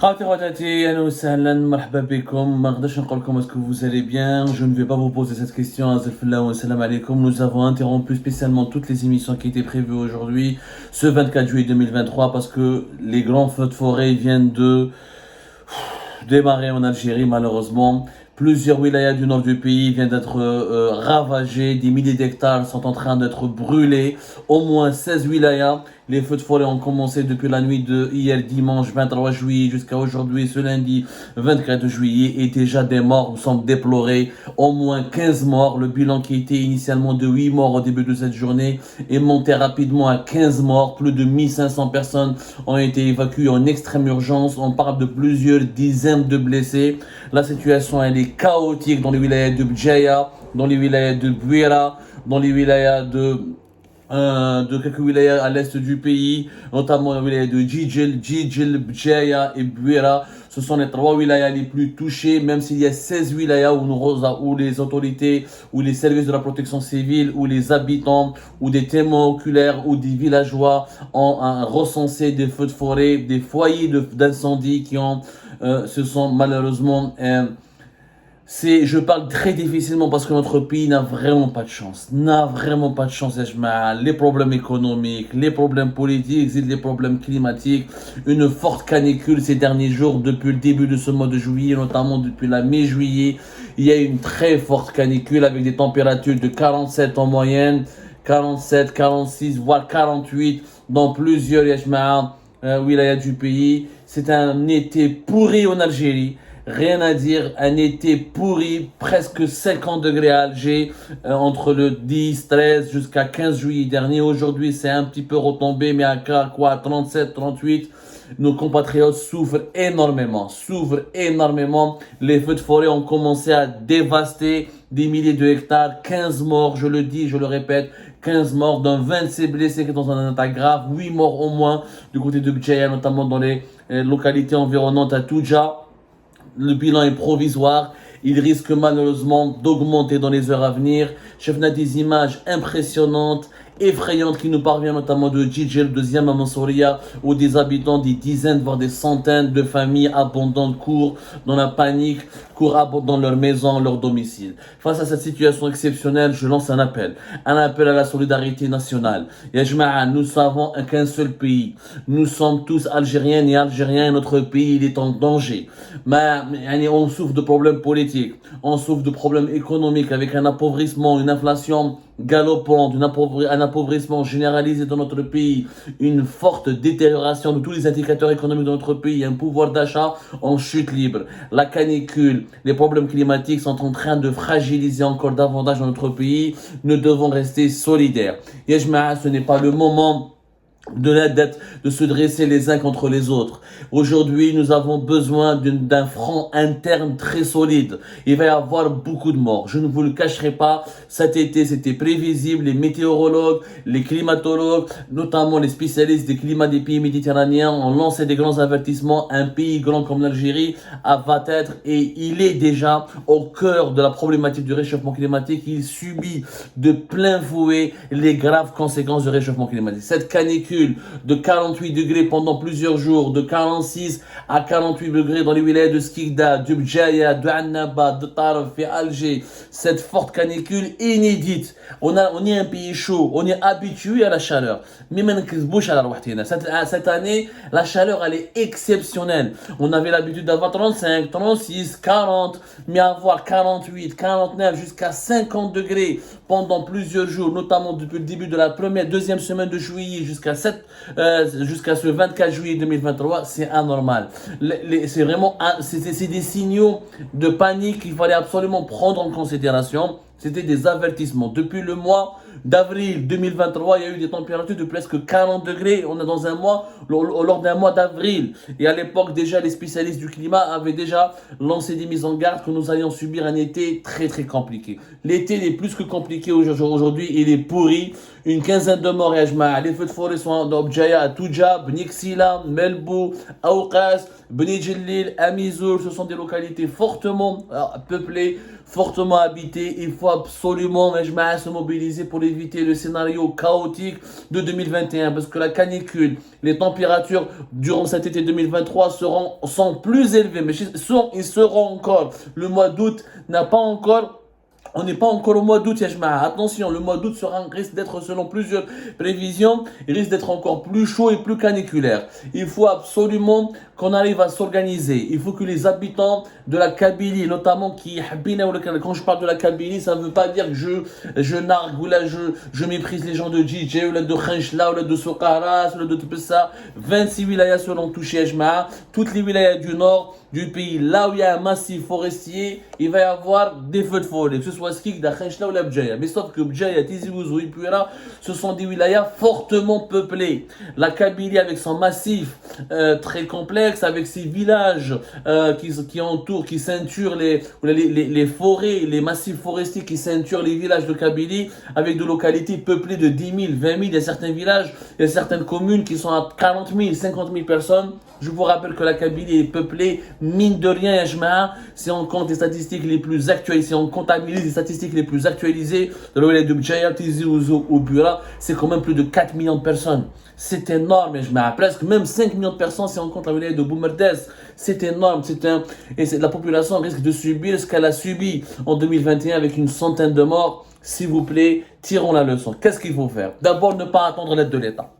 Khawati khawatati, ahlan wa sahlan, marhaba bikoum. Ma nqdrش نقول لكم est-ce que vous allez bien? Je ne vais pas vous poser cette question. Azalfillah wa salam alaikum. Nous avons interrompu spécialement toutes les émissions qui étaient prévues aujourd'hui, ce 24 juillet 2023, parce que les grands feux de forêt viennent de démarrer en Algérie, malheureusement. Plusieurs wilayas du nord du pays viennent d'être ravagés, des milliers d'hectares sont en train d'être brûlés, au moins 16 wilayas. Les feux de forêt ont commencé depuis la nuit de hier dimanche 23 juillet jusqu'à aujourd'hui, ce lundi 24 juillet, et déjà des morts sont déplorés, au moins 15 morts. Le bilan qui était initialement de 8 morts au début de cette journée est monté rapidement à 15 morts. Plus de 1500 personnes ont été évacuées en extrême urgence. On parle de plusieurs dizaines de blessés. La situation elle est chaotique dans les wilayas de Bjaya, dans les wilayas de Bouira, dans les wilayas de quelques wilayas à l'est du pays, notamment la wilaya de Djidjel, Bjaya et Bouira. Ce sont les trois wilayas les plus touchés, même s'il y a 16 wilayas où les autorités, où les services de la protection civile, où les habitants, ou des témoins oculaires, ou des villageois ont recensé des feux de forêt, des foyers d'incendie qui se sont malheureusement je parle très difficilement parce que notre pays n'a vraiment pas de chance. Les problèmes économiques, les problèmes politiques, les problèmes climatiques, une forte canicule ces derniers jours depuis le début de ce mois de juillet, notamment depuis la mi-juillet. Il y a une très forte canicule avec des températures de 47 en moyenne, 47, 46, voire 48 dans plusieurs wilayas du pays. C'est un été pourri en Algérie. Rien à dire, un été pourri, presque 50 degrés à Alger, entre le 10, 13 jusqu'à 15 juillet dernier. Aujourd'hui, c'est un petit peu retombé, mais à quoi, 37, 38. Nos compatriotes souffrent énormément. Les feux de forêt ont commencé à dévaster des milliers de hectares, 15 morts, je le dis, je le répète, 15 morts, dont 26 blessés qui sont dans un état grave, 8 morts au moins du côté de Bjaya, notamment dans les localités environnantes à Touja. Le bilan est provisoire. Il risque malheureusement d'augmenter dans les heures à venir. Chef n'a des images impressionnantes, effrayantes qui nous parviennent notamment de Djidjel, le deuxième à Mansouria, où des habitants, des dizaines, voire des centaines de familles abandonnent, courent dans la panique, courent dans leur maison, leur domicile. Face à cette situation exceptionnelle, je lance un appel à la solidarité nationale. Ya Jama'a, nous savons qu'un seul pays. Nous sommes tous Algériens et Algériens et notre pays il est en danger. Mais on souffre de problèmes politiques, on souffre de problèmes économiques avec un appauvrissement, une inflation galopante, un appauvrissement généralisé dans notre pays, une forte détérioration de tous les indicateurs économiques de notre pays, un pouvoir d'achat en chute libre. La canicule, les problèmes climatiques sont en train de fragiliser encore davantage notre pays. Nous devons rester solidaires. Yajma'a, ce n'est pas le moment de la dette, de se dresser les uns contre les autres. Aujourd'hui, nous avons besoin d'un front interne très solide. Il va y avoir beaucoup de morts. Je ne vous le cacherai pas. Cet été, c'était prévisible. Les météorologues, les climatologues, notamment les spécialistes des climats des pays méditerranéens ont lancé des grands avertissements. Un pays grand comme l'Algérie va être, et il est déjà au cœur de la problématique du réchauffement climatique. Il subit de plein fouet les graves conséquences du réchauffement climatique. Cette canicule de 48 degrés pendant plusieurs jours, de 46 à 48 degrés dans les wilayas de Skikda, de Bjaya, de Annaba, de Taraf et Alger. Cette forte canicule inédite. On est un pays chaud, on est habitué à la chaleur. Mais cette année, la chaleur elle est exceptionnelle. On avait l'habitude d'avoir 35, 36, 40, mais avoir 48, 49 jusqu'à 50 degrés pendant plusieurs jours, notamment depuis le début de la deuxième semaine de juillet jusqu'à ce 24 juillet 2023, c'est anormal. C'est vraiment, c'est des signaux de panique qu'il fallait absolument prendre en considération. C'était des avertissements. Depuis le mois d'avril 2023, il y a eu des températures de presque 40 degrés. On est dans un mois, lors d'un mois d'avril. Et à l'époque, déjà, les spécialistes du climat avaient déjà lancé des mises en garde que nous allions subir un été très très compliqué. L'été il est plus que compliqué aujourd'hui, il est pourri. Une quinzaine de morts, les feux de forêt sont dans Bjaya, Touja, Bniksila, Melbou, Aoukas, Beni Djellil, Amizoul. Ce sont des localités fortement peuplées, fortement habitée. Il faut absolument se mobiliser pour éviter le scénario chaotique de 2021 parce que la canicule, les températures durant cet été 2023 sont plus élevées, mais ils seront encore. Le mois d'août n'a pas encore. On n'est pas encore au mois d'août, Yajma. Attention, le mois d'août risque d'être, selon plusieurs prévisions, il risque d'être encore plus chaud et plus caniculaire. Il faut absolument qu'on arrive à s'organiser. Il faut que les habitants de la Kabylie, notamment quand je parle de la Kabylie, ça ne veut pas dire que je nargue ou là je méprise les gens de DJ ou là de Khenchla ou là de Sokaras ou là de Tpessa. 26 wilayas seront touchées, Yajma. Toutes les wilayas du nord du pays, là où il y a un massif forestier, il va y avoir des feux de forêt, que ce soit Skikda, Khenchla ou la Bdjaya. Mais sauf que Bdjaya, Tizi Ouzou et Puera, ce sont des wilayas fortement peuplés. La Kabylie avec son massif très complexe, avec ses villages qui entourent, qui ceinturent les forêts, les massifs forestiers qui ceinturent les villages de Kabylie, avec des localités peuplées de 10 000, 20 000, il y a certains villages, il y a certaines communes qui sont à 40 000, 50 000 personnes. Je vous rappelle que la Kabylie est peuplée, mine de rien, Yajma, si on compte les statistiques les plus actualisées, si on comptabilise les statistiques les plus actualisées de l'Ouest de Bdjaya, Tizi Ouzou ou Bura, c'est quand même plus de 4 millions de personnes. C'est énorme, Yajma. Presque même 5 millions de personnes si on compte la wilaya de Boumerdès. C'est énorme. La population risque de subir ce qu'elle a subi en 2021 avec une centaine de morts. S'il vous plaît, tirons la leçon. Qu'est-ce qu'il faut faire? D'abord, ne pas attendre l'aide de l'État.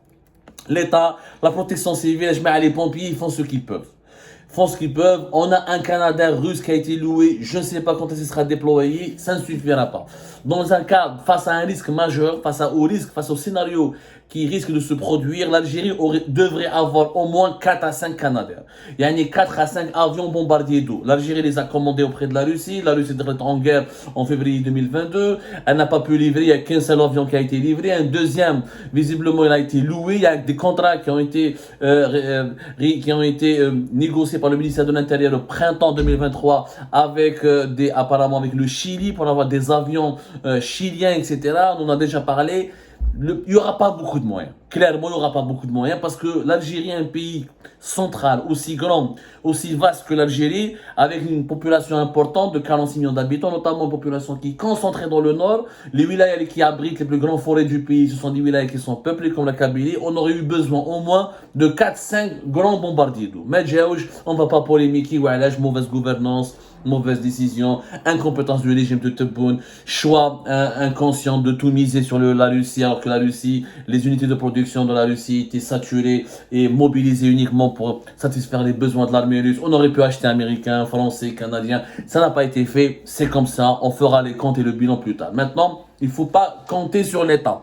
L'État, la protection civile, les pompiers, ils font ce qu'ils peuvent. On a un Canadien russe qui a été loué. Je ne sais pas quand il sera déployé. Ça ne suffira pas. Dans un cas, face à un risque majeur, face au scénario qui risque de se produire, l'Algérie devrait avoir au moins 4 à 5 Canadiens. Il y a 4 à 5 avions bombardiers d'eau. L'Algérie les a commandés auprès de la Russie. La Russie est en guerre en février 2022. Elle n'a pas pu livrer. Il n'y a qu'un seul avion qui a été livré. Un deuxième, visiblement, il a été loué. Il y a des contrats qui ont été négociés par le ministère de l'Intérieur au printemps 2023 apparemment avec le Chili pour avoir des avions chiliens, etc. On en a déjà parlé. Il n'y aura pas beaucoup de moyens. Clairement, il n'y aura pas beaucoup de moyens parce que l'Algérie est un pays central, aussi grand, aussi vaste que l'Algérie, avec une population importante de 46 millions d'habitants, notamment une population qui est concentrée dans le nord. Les wilayas qui abritent les plus grandes forêts du pays, ce sont des wilayas qui sont peuplés comme la Kabylie. On aurait eu besoin au moins de 4-5 grands bombardiers d'eau. Mais on ne va pas polémiquer, mauvaise gouvernance, mauvaise décision, incompétence du régime de Tebboune, choix inconscient de tout miser sur la Russie, alors que la Russie, les unités de production de la Russie étaient saturées et mobilisées uniquement pour satisfaire les besoins de l'armée russe. On aurait pu acheter américain, français, canadien. Ça n'a pas été fait. C'est comme ça. On fera les comptes et le bilan plus tard. Maintenant, il ne faut pas compter sur l'État.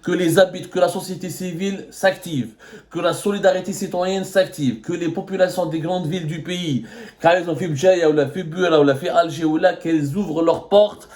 Que la société civile s'active, que la solidarité citoyenne s'active, que les populations des grandes villes du pays, car elles ont fait Bdjaya ou la fait Bura ou la fait Alger ou là, qu'elles ouvrent leurs portes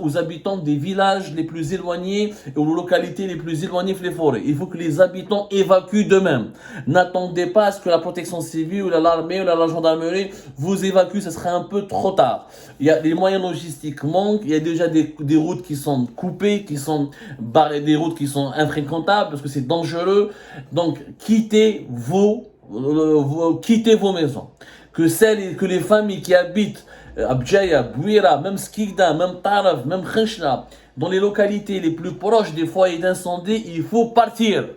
aux habitants des villages les plus éloignés et aux localités les plus éloignées des forêts. Il faut que les habitants évacuent d'eux-mêmes. N'attendez pas à ce que la protection civile ou l'armée ou la gendarmerie vous évacue, ce sera un peu trop tard. Les moyens logistiques manquent, il y a déjà des routes qui sont coupées, qui sont barrées, des routes qui sont infréquentables parce que c'est dangereux. Donc, quittez vos maisons. Que les familles qui habitent Bdjaya, Bouira, même Skikda, même Taraf, même Khenchla, dans les localités les plus proches des foyers d'incendie, il faut partir.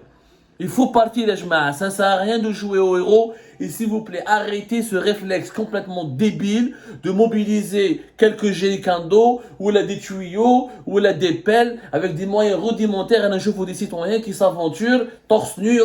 Il faut partir, les jma'a. Ça ne sert à rien de jouer au héros. Et s'il vous plaît, arrêtez ce réflexe complètement débile de mobiliser quelques jerrycans d'eau, ou là des tuyaux, ou là des pelles, avec des moyens rudimentaires. Et un jour, des citoyens qui s'aventurent, torse nu,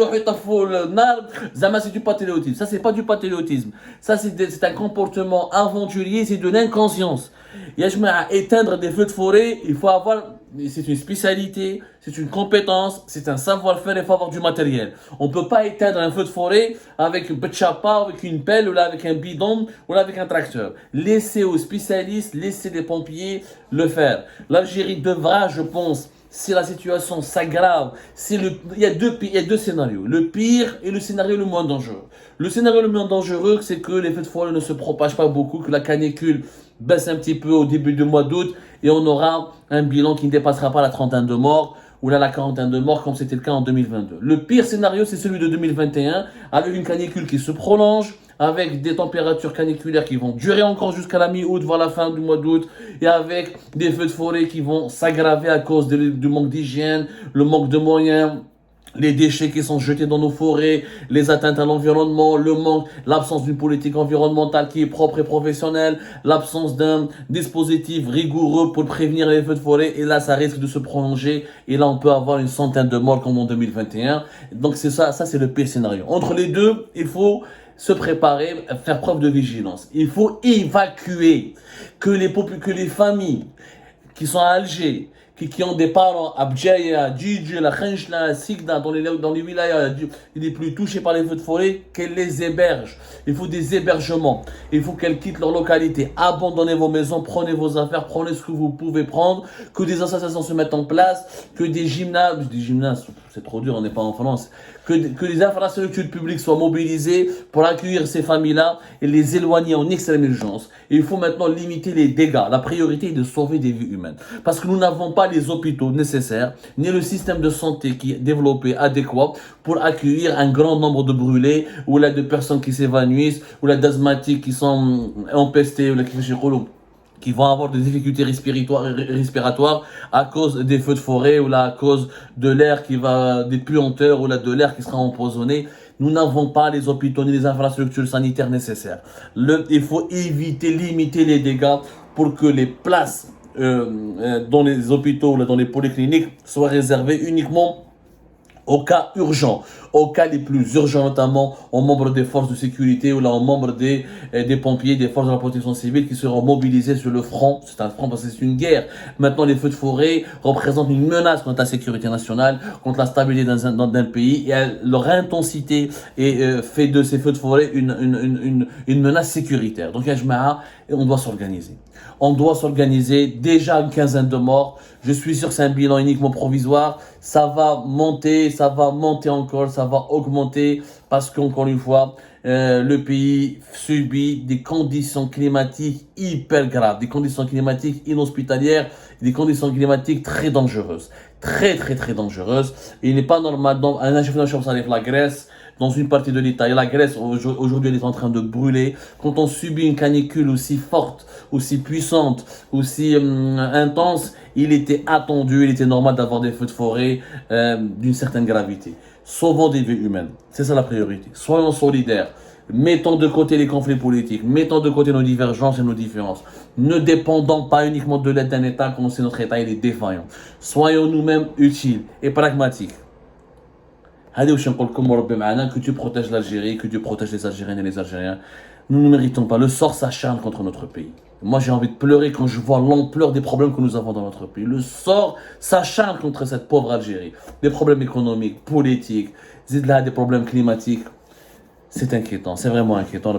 Zama, c'est du patriotisme. Ça, c'est pas du patriotisme. Ça, c'est un comportement aventurier, c'est de l'inconscience. Yajma, éteindre des feux de forêt, il faut avoir. C'est une spécialité, c'est une compétence, c'est un savoir-faire, il faut avoir du matériel. On ne peut pas éteindre un feu de forêt avec une chapa, avec une pelle, ou là avec un bidon, ou là avec un tracteur. Laissez aux spécialistes, laissez les pompiers le faire. L'Algérie devra, je pense, si la situation s'aggrave, il y a deux scénarios. Le pire et le scénario le moins dangereux. Le scénario le moins dangereux, c'est que les feux de forêt ne se propagent pas beaucoup, que la canicule baisse un petit peu au début du mois d'août et on aura un bilan qui ne dépassera pas la trentaine de morts. ou là la quarantaine de morts comme c'était le cas en 2022. Le pire scénario, c'est celui de 2021, avec une canicule qui se prolonge, avec des températures caniculaires qui vont durer encore jusqu'à la mi-août, voire la fin du mois d'août, et avec des feux de forêt qui vont s'aggraver à cause du manque d'hygiène, le manque de moyens, les déchets qui sont jetés dans nos forêts, les atteintes à l'environnement, le manque, l'absence d'une politique environnementale qui est propre et professionnelle, l'absence d'un dispositif rigoureux pour prévenir les feux de forêt, et là ça risque de se prolonger, et là on peut avoir une centaine de morts comme en 2021. Donc c'est ça c'est le pire scénario. Entre les deux, il faut se préparer, faire preuve de vigilance. Il faut évacuer que les familles qui sont à Alger, qui ont des parents à Bdjaïa, Djidji, la Khenchla, Sigda, dans les wilayas les plus touchés par les feux de forêt, qu'elles les hébergent. Il faut des hébergements. Il faut qu'elles quittent leur localité. Abandonnez vos maisons, prenez vos affaires, prenez ce que vous pouvez prendre, que des associations se mettent en place, que des gymnases, c'est trop dur, on n'est pas en France, que les infrastructures publiques soient mobilisées pour accueillir ces familles-là et les éloigner en extrême urgence. Et il faut maintenant limiter les dégâts. La priorité est de sauver des vies humaines. Parce que nous n'avons pas les hôpitaux nécessaires, ni le système de santé qui est développé, adéquat, pour accueillir un grand nombre de brûlés, ou là de personnes qui s'évanouissent, ou là d'asthmatiques qui sont empestés, ou là qui vont avoir des difficultés respiratoires à cause des feux de forêt, ou là à cause de l'air des puanteurs, ou là de l'air qui sera empoisonné. Nous n'avons pas les hôpitaux ni les infrastructures sanitaires nécessaires. Il faut limiter les dégâts pour que les places dans les hôpitaux ou dans les polycliniques soient réservées uniquement aux cas urgents, aux cas les plus urgents, notamment aux membres des forces de sécurité ou là aux membres des pompiers, des forces de la protection civile qui seront mobilisés sur le front. C'est un front parce que c'est une guerre. Maintenant, les feux de forêt représentent une menace contre la sécurité nationale, contre la stabilité d'un pays, et leur intensité fait de ces feux de forêt une menace sécuritaire. Donc, on doit s'organiser. On doit s'organiser. Déjà une quinzaine de morts. Je suis sûr que c'est un bilan uniquement provisoire. Ça va monter encore, ça va augmenter parce qu'encore une fois, le pays subit des conditions climatiques hyper graves, des conditions climatiques inhospitalières, des conditions climatiques très dangereuses. Très dangereuses. Et il n'est pas normal, la Grèce, dans une partie de l'État. Et la Grèce, aujourd'hui, elle est en train de brûler. Quand on subit une canicule aussi forte, aussi puissante, aussi intense, il était attendu, il était normal d'avoir des feux de forêt d'une certaine gravité. Sauvons des vies humaines. C'est ça la priorité. Soyons solidaires. Mettons de côté les conflits politiques. Mettons de côté nos divergences et nos différences. Ne dépendons pas uniquement de l'aide d'un État quand on sait notre État il est défaillant. Soyons nous-mêmes utiles et pragmatiques. Que Dieu protège l'Algérie, que Dieu protège les Algériennes et les Algériens. Nous ne méritons pas. Le sort s'acharne contre notre pays. Moi, j'ai envie de pleurer quand je vois l'ampleur des problèmes que nous avons dans notre pays. Le sort s'acharne contre cette pauvre Algérie. Des problèmes économiques, politiques, des problèmes climatiques. C'est inquiétant, c'est vraiment inquiétant.